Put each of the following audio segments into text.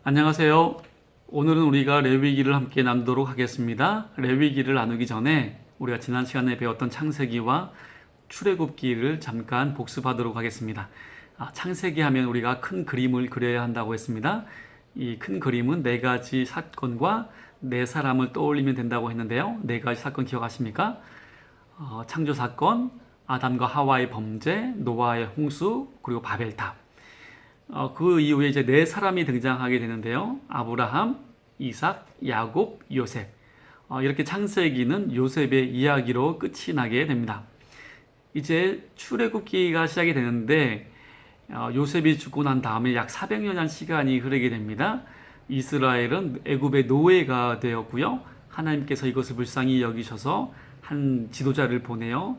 안녕하세요. 오늘은 우리가 레위기를 함께 나누도록 하겠습니다. 레위기를 나누기 전에 우리가 지난 시간에 배웠던 창세기와 출애굽기를 잠깐 복습하도록 하겠습니다. 창세기 하면 우리가 큰 그림을 그려야 한다고 했습니다. 이 큰 그림은 네 가지 사건과 네 사람을 떠올리면 된다고 했는데요. 네 가지 사건 기억하십니까? 창조 사건, 아담과 하와의 범죄, 노아의 홍수, 그리고 바벨탑. 그 이후에 이제 네 사람이 등장하게 되는데요. 아브라함, 이삭, 야곱, 요셉. 이렇게 창세기는 요셉의 이야기로 끝이 나게 됩니다. 이제 출애굽기가 시작이 되는데 요셉이 죽고 난 다음에 약 400년의 시간이 흐르게 됩니다. 이스라엘은 애굽의 노예가 되었고요. 하나님께서 이것을 불쌍히 여기셔서 한 지도자를 보내어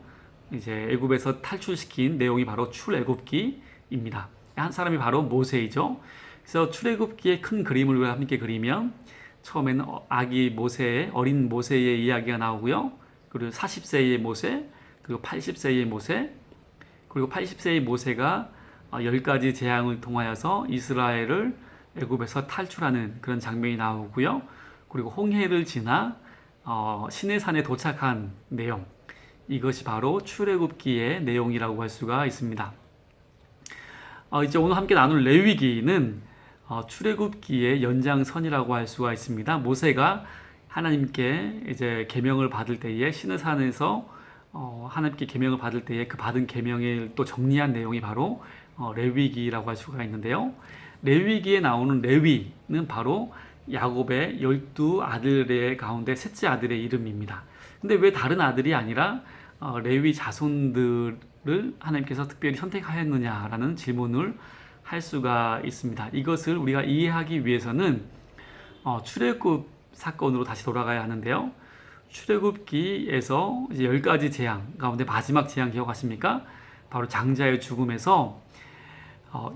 이제 애굽에서 탈출시킨 내용이 바로 출애굽기입니다. 한 사람이 바로 모세이죠. 그래서 출애굽기의 큰 그림을 우리가 함께 그리면 처음에는 아기 모세, 어린 모세의 이야기가 나오고요. 그리고 40세의 모세, 그리고 80세의 모세, 그리고 80세의 모세가 10가지 재앙을 통하여서 이스라엘을 애굽에서 탈출하는 그런 장면이 나오고요. 그리고 홍해를 지나 시내산에 도착한 내용, 이것이 바로 출애굽기의 내용이라고 할 수가 있습니다. 이제 오늘 함께 나눌 레위기는 출애굽기의 연장선이라고 할 수가 있습니다. 모세가 하나님께 이제 계명을 받을 때에 시내산에서 하나님께 계명을 받을 때에 그 받은 계명을 또 정리한 내용이 바로 레위기라고 할 수가 있는데요. 레위기에 나오는 레위는 바로 야곱의 12 아들의 가운데 셋째 아들의 이름입니다. 근데 왜 다른 아들이 아니라 레위 자손들을 하나님께서 특별히 선택하였느냐라는 질문을 할 수가 있습니다. 이것을 우리가 이해하기 위해서는 출애굽 사건으로 다시 돌아가야 하는데요. 출애굽기에서 이제 10가지 재앙 가운데 마지막 재앙 기억하십니까? 바로 장자의 죽음에서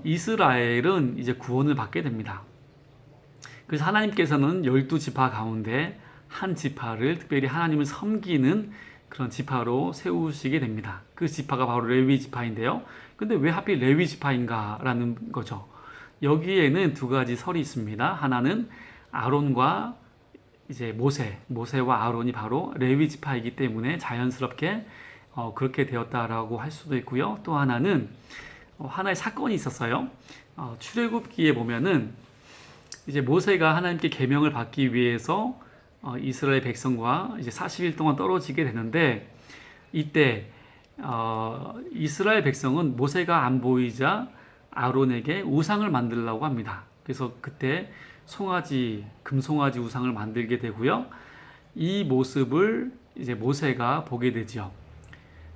이스라엘은 이제 구원을 받게 됩니다. 그래서 하나님께서는 12지파 가운데 한 지파를 특별히 하나님을 섬기는 그런 지파로 세우시게 됩니다. 그 지파가 바로 레위 지파인데요. 근데 왜 하필 레위 지파인가라는 거죠. 여기에는 두 가지 설이 있습니다. 하나는 아론과 이제 모세와 아론이 바로 레위 지파이기 때문에 자연스럽게 그렇게 되었다라고 할 수도 있고요. 또 하나는 하나의 사건이 있었어요. 출애굽기에 보면은 이제 모세가 하나님께 계명을 받기 위해서 이스라엘 백성과 이제 40일 동안 떨어지게 되는데 이때 이스라엘 백성은 모세가 안 보이자 아론에게 우상을 만들려고 합니다. 그래서 그때 금송아지 우상을 만들게 되고요. 이 모습을 이제 모세가 보게 되죠.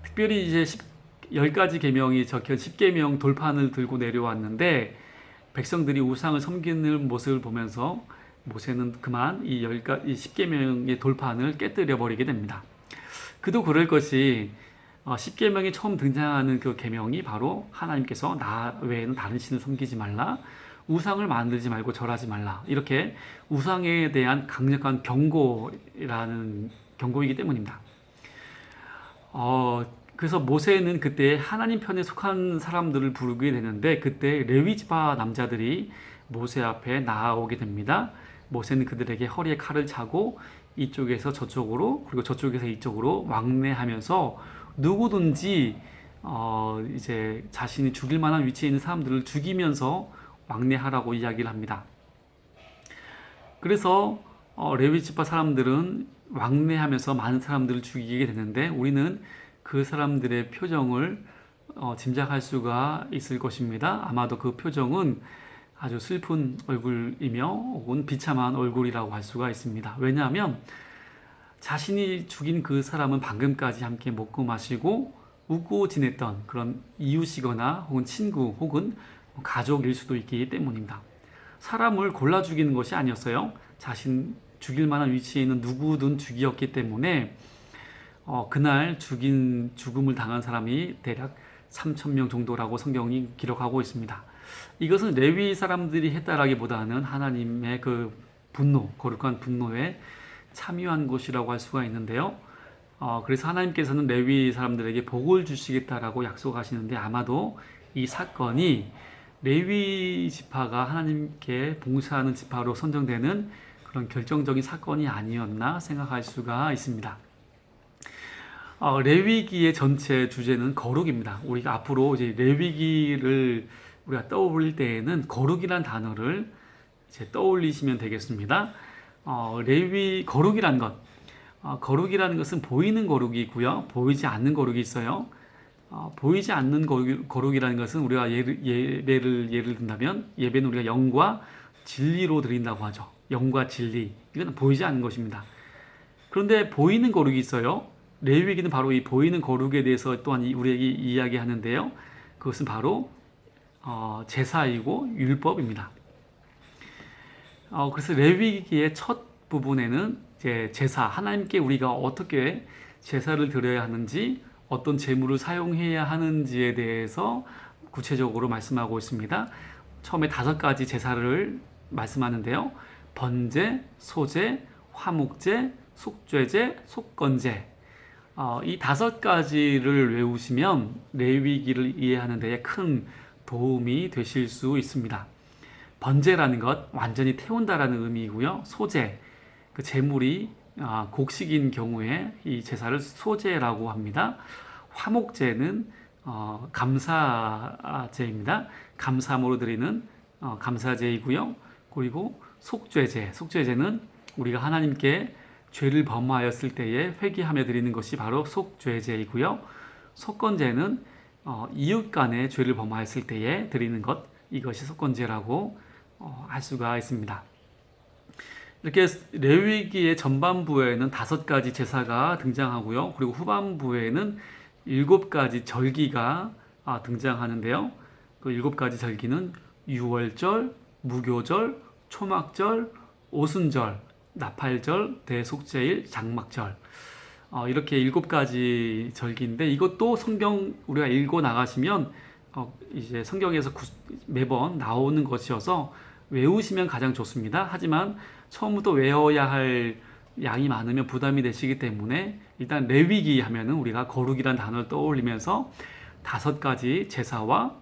특별히 이제 10가지 계명이 적힌 10계명 돌판을 들고 내려왔는데 백성들이 우상을 섬기는 모습을 보면서 모세는 그만 이 10계명의 돌판을 깨뜨려 버리게 됩니다. 그도 그럴 것이 10계명이 처음 등장하는 그 계명이 바로 하나님께서 나 외에는 다른 신을 섬기지 말라, 우상을 만들지 말고 절하지 말라, 이렇게 우상에 대한 강력한 경고이기 때문입니다. 그래서 모세는 그때 하나님 편에 속한 사람들을 부르게 되는데 그때 레위 지파 남자들이 모세 앞에 나아오게 됩니다. 모세는 그들에게 허리에 칼을 차고 이쪽에서 저쪽으로 그리고 저쪽에서 이쪽으로 왕래하면서 누구든지 이제 자신이 죽일 만한 위치에 있는 사람들을 죽이면서 왕래하라고 이야기를 합니다. 그래서 레위 지파 사람들은 왕래하면서 많은 사람들을 죽이게 되는데 우리는 그 사람들의 표정을 짐작할 수가 있을 것입니다. 아마도 그 표정은 아주 슬픈 얼굴이며 혹은 비참한 얼굴이라고 할 수가 있습니다. 왜냐하면 자신이 죽인 그 사람은 방금까지 함께 먹고 마시고 웃고 지냈던 그런 이웃이거나 혹은 친구 혹은 가족일 수도 있기 때문입니다. 사람을 골라 죽이는 것이 아니었어요. 자신 죽일 만한 위치에 있는 누구든 죽이었기 때문에 그날 죽음을 당한 사람이 대략 3,000명 정도라고 성경이 기록하고 있습니다. 이것은 레위 사람들이 했다라기보다는 하나님의 그 거룩한 분노에 참여한 것이라고 할 수가 있는데요. 그래서 하나님께서는 레위 사람들에게 복을 주시겠다라고 약속하시는데 아마도 이 사건이 레위 지파가 하나님께 봉사하는 지파로 선정되는 그런 결정적인 사건이 아니었나 생각할 수가 있습니다. 레위기의 전체 주제는 거룩입니다. 우리가 앞으로 이제 레위기를 우리가 떠올릴 때에는 거룩이란 단어를 이제 떠올리시면 되겠습니다. 거룩이라는 것은 보이는 거룩이고요, 보이지 않는 거룩이 있어요. 보이지 않는 거룩이라는 것은 우리가 예를 든다면 예배는 우리가 영과 진리로 드린다고 하죠. 영과 진리, 이건 보이지 않는 것입니다. 그런데 보이는 거룩이 있어요. 레위기는 바로 이 보이는 거룩에 대해서 또한 우리에게 이야기하는데요. 그것은 바로 제사이고 율법입니다. 그래서 레위기의 첫 부분에는 이제 제사, 하나님께 우리가 어떻게 제사를 드려야 하는지, 어떤 제물을 사용해야 하는지에 대해서 구체적으로 말씀하고 있습니다. 처음에 5가지 제사를 말씀하는데요. 번제, 소제, 화목제, 속죄제, 속건제. 이 5가지를 외우시면 레위기를 이해하는 데에 큰 도움이 되실 수 있습니다. 번제라는 것, 완전히 태운다라는 의미이고요. 소제, 그 제물이 곡식인 경우에 이 제사를 소제라고 합니다. 화목제는 감사제입니다. 감사함으로 드리는 감사제이고요. 그리고 속죄제는 우리가 하나님께 죄를 범하였을 때에 회개하며 드리는 것이 바로 속죄제이고요. 속건제는 이웃 간의 죄를 범하였을 때에 드리는 것, 이것이 속건제라고 할 수가 있습니다. 이렇게 레위기의 전반부에는 5가지 제사가 등장하고요. 그리고 후반부에는 7가지 절기가 등장하는데요. 그 7가지 절기는 유월절, 무교절, 초막절, 오순절, 나팔절, 대속죄일, 장막절. 이렇게 7가지 절기인데, 이것도 우리가 읽고 나가시면 이제 성경에서 매번 나오는 것이어서 외우시면 가장 좋습니다. 하지만 처음부터 외워야 할 양이 많으면 부담이 되시기 때문에 일단 레위기 하면은 우리가 거룩이란 단어를 떠올리면서 5가지 제사와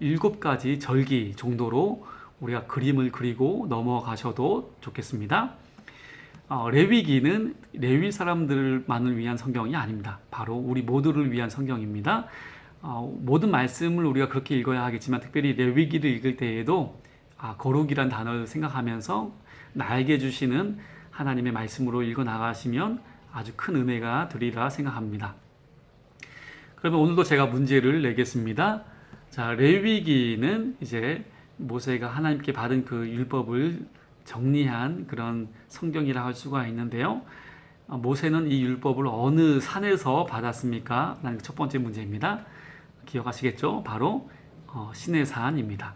7가지 절기 정도로 우리가 그림을 그리고 넘어가셔도 좋겠습니다. 레위기는 레위 사람들만을 위한 성경이 아닙니다. 바로 우리 모두를 위한 성경입니다. 모든 말씀을 우리가 그렇게 읽어야 하겠지만 특별히 레위기를 읽을 때에도 거룩이란 단어를 생각하면서 나에게 주시는 하나님의 말씀으로 읽어 나가시면 아주 큰 은혜가 되리라 생각합니다. 그러면 오늘도 제가 문제를 내겠습니다. 자, 레위기는 이제 모세가 하나님께 받은 그 율법을 정리한 그런 성경이라 할 수가 있는데요. 모세는 이 율법을 어느 산에서 받았습니까? 라는 첫 번째 문제입니다. 기억하시겠죠? 바로 시내산입니다.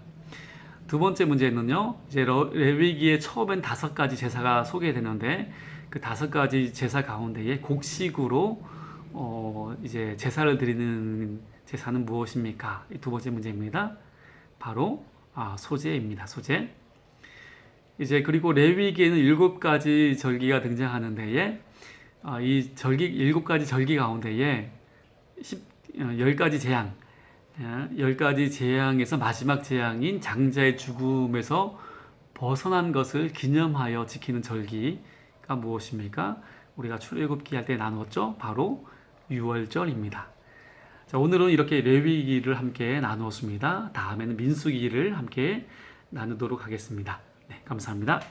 두 번째 문제는요, 이제 레위기의 처음엔 5가지 제사가 소개되는데 그 5가지 제사 가운데에 곡식으로 이제 제사를 드리는 제사는 무엇입니까? 이 두 번째 문제입니다. 바로 소제입니다. 소제. 이제 그리고 레위기에는 7가지 절기가 등장하는 데에 이 절기 7가지 절기 가운데에 10가지 재앙, 10가지 재앙에서 마지막 재앙인 장자의 죽음에서 벗어난 것을 기념하여 지키는 절기가 무엇입니까? 우리가 출애굽기 할 때 나누었죠. 바로 유월절입니다. 자, 오늘은 이렇게 레위기를 함께 나누었습니다. 다음에는 민수기를 함께 나누도록 하겠습니다. 네, 감사합니다.